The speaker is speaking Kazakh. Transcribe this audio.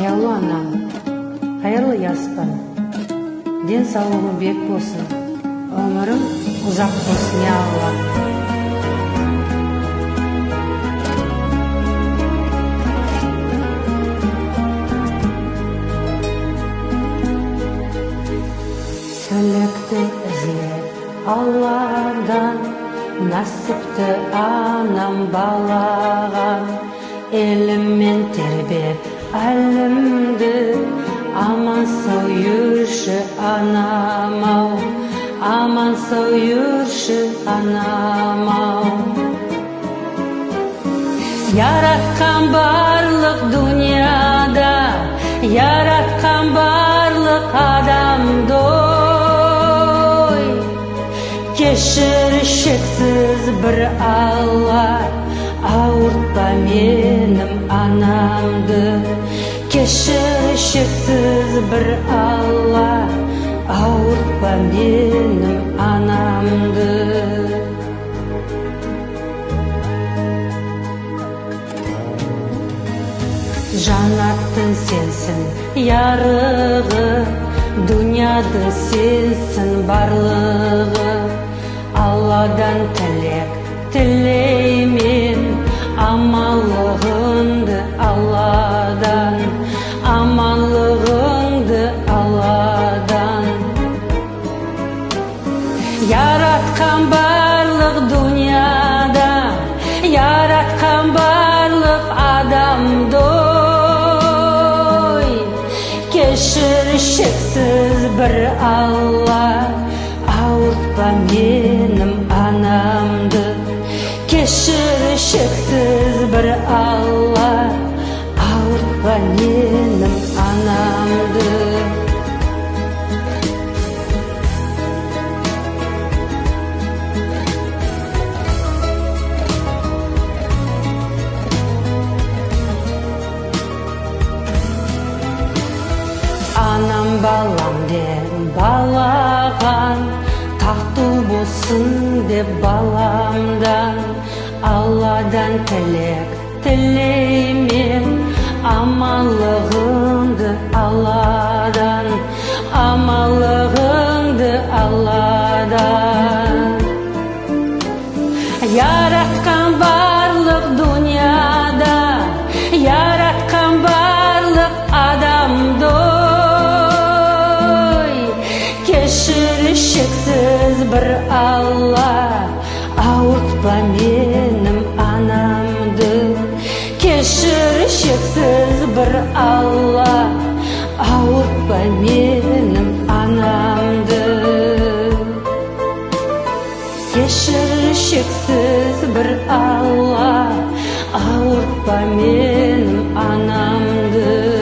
аяулы анам, қайырлы яспан, денсаулығың бек болсын, өмірің ұзақ болсын, я Алла. Тілекті іздеп Алладан, насыпты анам балаған, еліммен тербеп әлімді, аман сау жүрші анам-ау, аман сау жүрші анам-ау. Яратқан барлық дүнияда, яратқан барлық адамды кешір шексіз бір Алла, ауыртпа менім анамды. Кешір шексіз бір Алла, ауыртпа менім анамды. Жанаттың сенсің ярығы, дүнияды сенсің барлығы. Алладан тілек тілеймен, аманлығыңды Алладан, аманлығыңды Алладан. Яратқан барлық дүнияда, яратқан барлық адамды кешір шексіз бір Алла, ауыртпа менім анамды. Кешір шексіз бір Алла, ауыртпа менім анамды. Анам балам деп балаған, тақты болсын деп баламдан. Алладан тілек тілеймен, аманлығыңды Алладан, аманлығыңды Алладан. Яратқан барлық дүнияда, яратқан барлық адамды кешір шексіз бір Алла, ауыртпа менім анамды. Кешір шексіз бір Алла, ауыртпа менім анамды. Кешір шексіз бір Алла, ауыртпа менім анамды.